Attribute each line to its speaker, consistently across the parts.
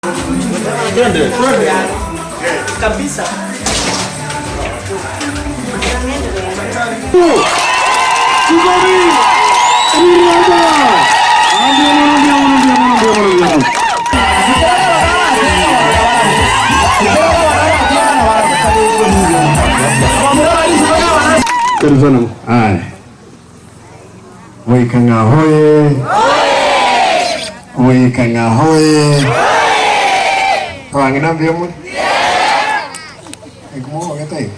Speaker 1: Twende kabisa.
Speaker 2: Waikanga hoye! Waikanga hoye! Wangina biamu? Ikumo katai.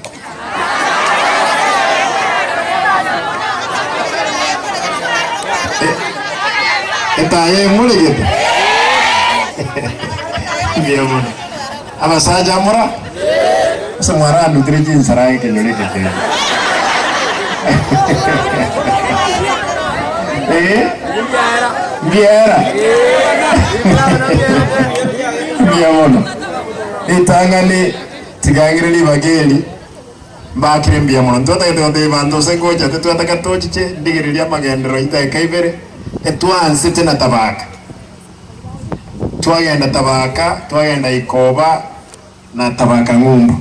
Speaker 2: Etaye mule gitu. Biamu. Apa saja murah? Semua nutrisi sarai kenyuri kecil. Biara. Biamono. Itangani tigangirili bageli. Bakire biamono. Tota ito bando sengoja. Tota takatochiche digirili amagendero ita kaibere. Etuansi tena tabaka. Tuagenda tabaka. Tuagenda ikoba na tabaka ngumbu.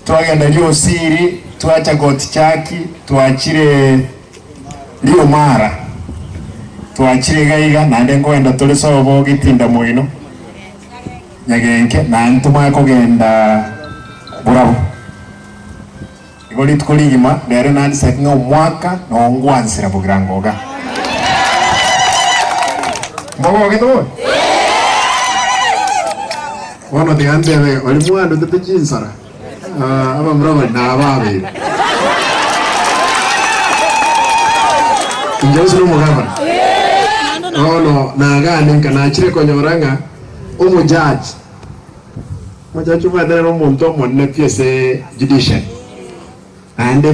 Speaker 2: Tuagenda lio siri. Tuacha goti chaki. Tuachire lio mara. Tuachire gaiga nande ngoenda tuli sobo gitinda muino nyagenke nantuma kogenda burabu igoli tukuligima lero nandi sakinga umwaka nongwansira bugirangoga mbogo gitu wono digandebe oli mwando tetechinsara aba mraba na babe injozi no mugaba ono nagane kanachire konyoranga umujaji mujaji badara no muntu omonne piese judicial ande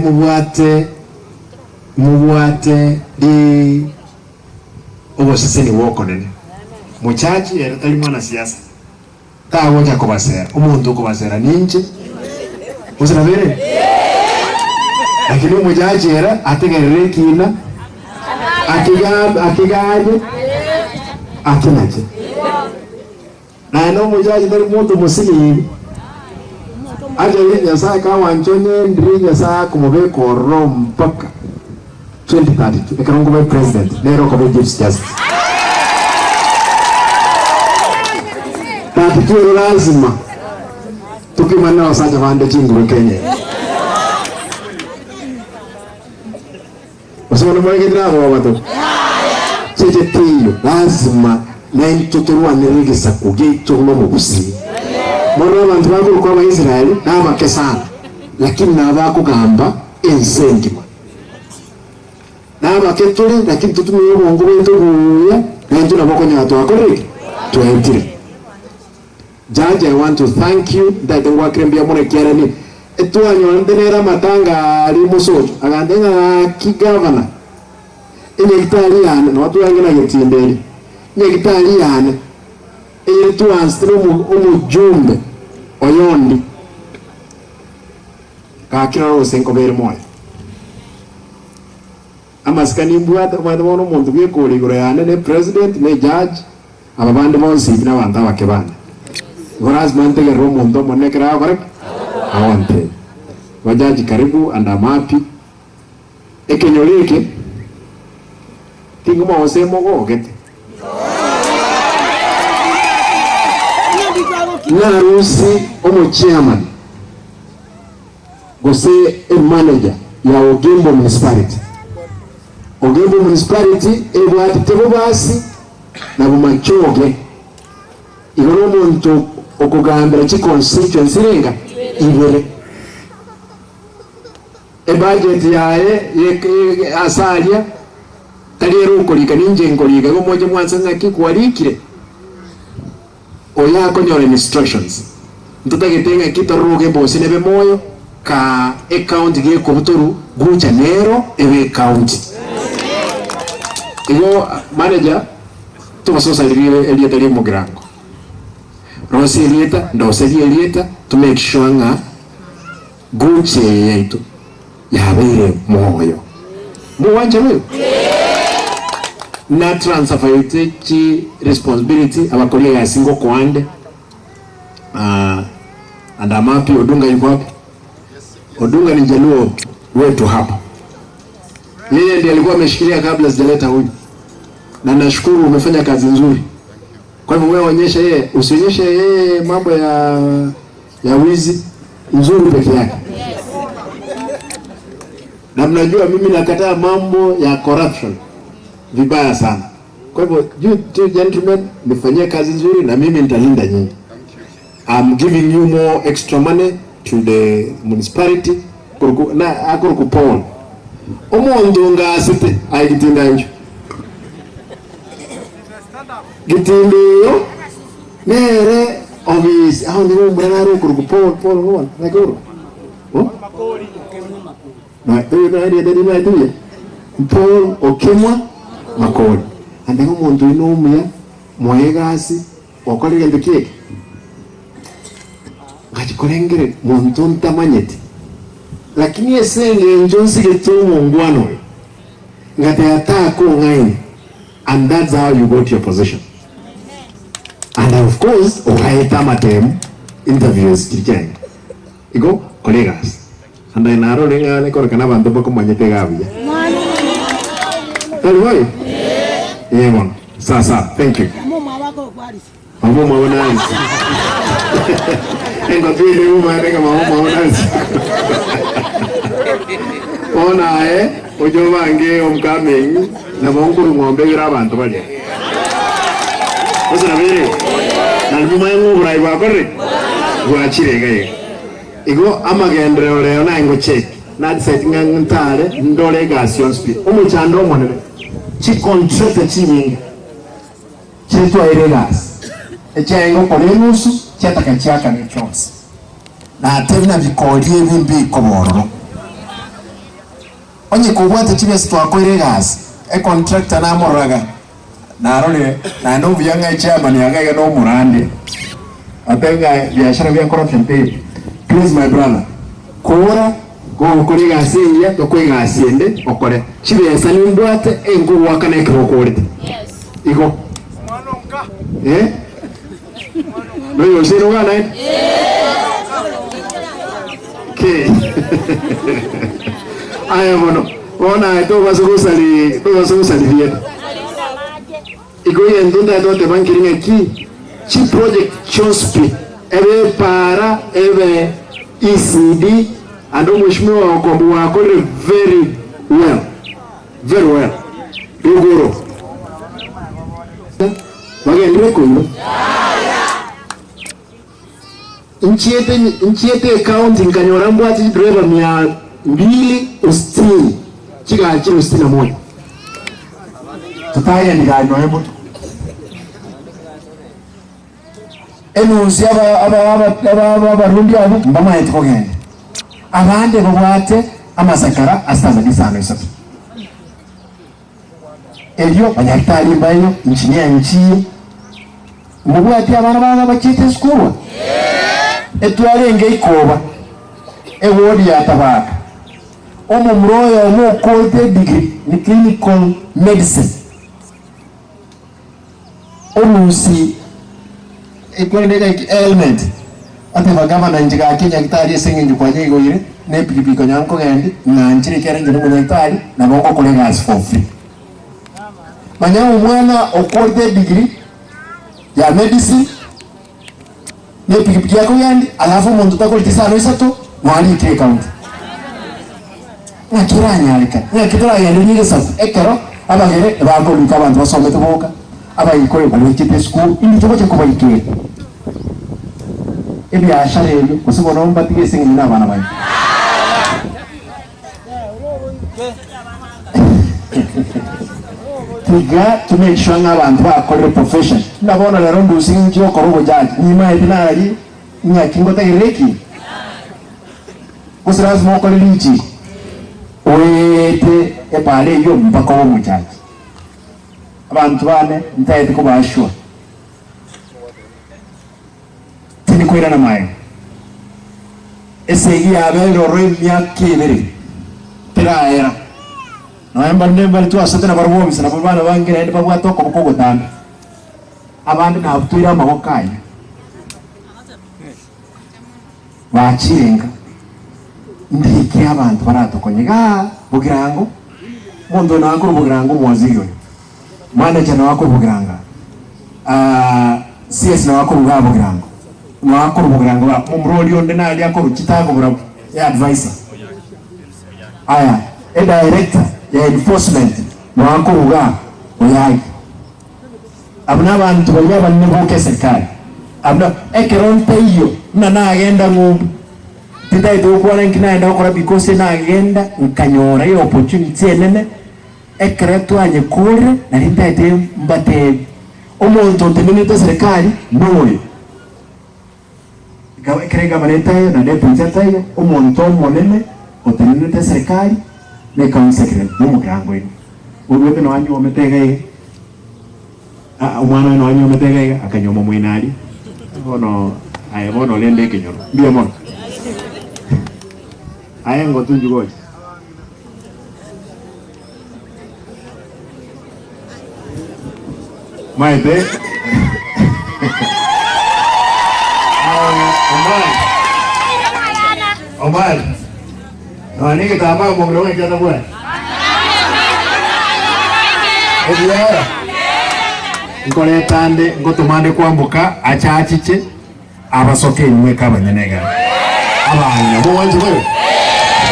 Speaker 2: mubwate di oboseseni woko nene muchaji era tali mwana siasa tawo cha kubasera umuntu kubasera ninje usirabere lakini mujaji era ategerere kina akigaje atinaje na no mujaji dari muntu musili aje yenya saka wanchonye ndirinya saka kumobe koro mpaka 2032 ekarongo by president nero ko justice tapikiwa lazima tukimana wasaja wande chinguru Kenya wasema mwenge ndrago wabato cheche tiyo lazima na intuturwa nirigisa kugicho kuma mugusi mwana abantu bako kwa Abaisraeli nabake sana lakini nabako gamba ensengima nabake tuli lakini tutumye ubongo bwento buya nantu nabako nyato akoreke tuentire. Judge, I want to thank you that ngwa krembia mone kiarani etuanyo ndenera matanga ali musojo agandenga kigavana ine Italian no watu wengine getindeli nye Italian ile tuanstro umujumbe oyondi kakira rose nkobere moyo amaskani mbwata mwadono muntu bwekoli gore yane ne president ne judge ababande bonsi bina banda bakebana goraz mante ge romo ndo monne kra gore awante wajaji karibu andamapi ekenyolike tinguma osemo gogete narusi omo chairman gose manager ya Ogembo municipality ebwati tebo basi na bumachoge igoro muntu okugambira chi constituency renga ibere budget yae asalia taliero ukolika ninje ngolika go moje mwanza ngaki kwalikire oya konyore instructions ntutagetenga kitaruge bose nebe moyo ka account ge ko buturu gucha nero ebe account iyo manager tubasosa elieta li mugirango rosi elieta ndose elieta to make sure nga gucha yetu yabeire moyo muwanje wewe na transfer yote responsibility abakolia ya singo kwande andamapi Odunga yuko hapa. Odunga ni Jaluo wetu hapa. Yeye ndiye alikuwa ameshikilia kabla sijaleta huyu. Na nashukuru umefanya kazi nzuri. Kwa hivyo wewe onyesha yeye, usionyeshe yeye mambo ya wizi nzuri peke yake. Na mnajua mimi nakataa mambo ya corruption vibaya sana. Kwa hivyo you two gentlemen mfanyie kazi nzuri na mimi nitalinda nyinyi. I'm giving you more extra money to the municipality na akuru Paul. Omuntu ngasite ayitinda njo. Gitindiyo nere obis aho ndi mbrana ro kuru Paul no nakuru.
Speaker 1: Makori okemwa.
Speaker 2: Na eyo na ari ndani na tuye. Paul okemwa makori. Ande omuntu inomya moyegasi okorire ndikeke. Ngachikorengere muntu ntamanyete. Lakini esenge njonsi getumo ngwano. Ngate atako ngaini. And that's how you got your position. And of course, ukaita matem interviews kijana. Iko colleagues. And I naro lenga ne korkana bantu bako manyete gabia. Tell me. Yeah. Sasa, thank you.
Speaker 1: Mama wako kwalisi.
Speaker 2: Mama mwananzi. Engo tuile mama renga mama mwananzi. Ona ojo bange omkamenyi na bonguru ngombe gira abantu baje. Osana bere. Na nyuma yangu burai bakore. Gwachire gaye. Igo amagendere ole na ngo check. Na setting ngantare ndole gasyon speed. Omuchando monere. Chi contract chiminga. Cheto airegas. Echengo polemusu chetaka chaka ni chonsi. Na tena vikolie vimbi kobororo. Onye kubwate chibese twakoire gas e contractor na moraga narole na no byanga chairman yagaga no murande atenga biashara bya corruption pay. Please my brother kora go kuri gas ya to koi gas ende okore chibese ni mbwate engu wakana ikokore. Yes iko mwanonka no yo sino gana okay. Aya mono ona to basugusali bien iko yendunda dote bankiringa chi project chospi ebe para ebe ECD ando mheshimiwa wakombo wako very well dogoro wagendere kuno nchiete county nganyora mbwati driver 260 chiga chiro 61 tutaya ndiganyo hebu enuzi aba rundi abo mbama yetokogende abande babwate amasakara astaza disano isatu elio banyatali mbayo engineer nchi mubwate abana bana bakite skuru etwalenge ikoba ewodi yatabaka omo mroyo omo kote degree ni clinical medicine omusi ekwendeka element ate bagama na njiga Kenya kitari sengi njukwaje goyire ne pikipiko nyanko gendi na nchire kere ngene munyatari na bongo kule gas for free manyamu mwana okote degree ya medicine ne pikipiki yako yandi alafu muntu takoli tisano isato mwali kile county nakiranya alika nakitara yandi nyige safu ekero abagere bako luka bantu basome tuboka abayikore balekite school ili tuboche kubayikire ebi ashare kusibo nomba tigese ngina bana bayi to make sure abantu bakore profession ndabona rero ndusingi cyo korobo jaji nyima edinari nyakingo tayireki kusirazi moko lichi wete epale yo mpaka wo mujaji abantu bane ntayete ko bashwa tini kwira na mayo esegi abero roy myakibiri tiraera noemba nemba tu asante na barwo misana bana bangi na ndaba batoko boko tanda abandi na abutira amabokanya bachirenga ndiki abantu baratokonyega bugirango mondo nakuru bugirango mwaziyo manager na wako bugiranga CS na wako bugirango na wako bugirango umroli onde na ali akoro kitago bura ya advisor aya director ya enforcement na wako buga oyai abuna abantu banya banne boke serikali abuna ekeronte iyo na agenda ngumbu tindai do kwa nkina enda okora because na agenda nkanyora iyo opportunity enene ekretu anyekure na lindai mbate omuntu nteminite serikali noyo kerega maneta na deputy tayo omuntu monene oteminite serikali ne council secretary mu mugrango ino urwete no anyu ometega umwana no anyu ometega akanyoma mwinali bono aye bono lende kenyoro mbia mono aye ngotunju goje maite Omar no ni que tapa como creo que está fuera Ediara ngore tande ngotumande kwambuka achachiche abasoke imwe kabanyenega abanya bo wanje wewe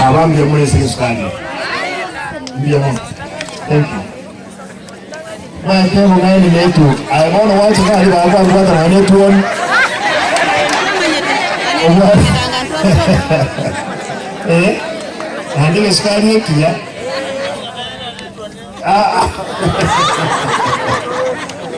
Speaker 2: abambye muri sikisukani mbia mo thank you Mwana mwana ni letu aibona watu kali baba na netu on Andike skani kia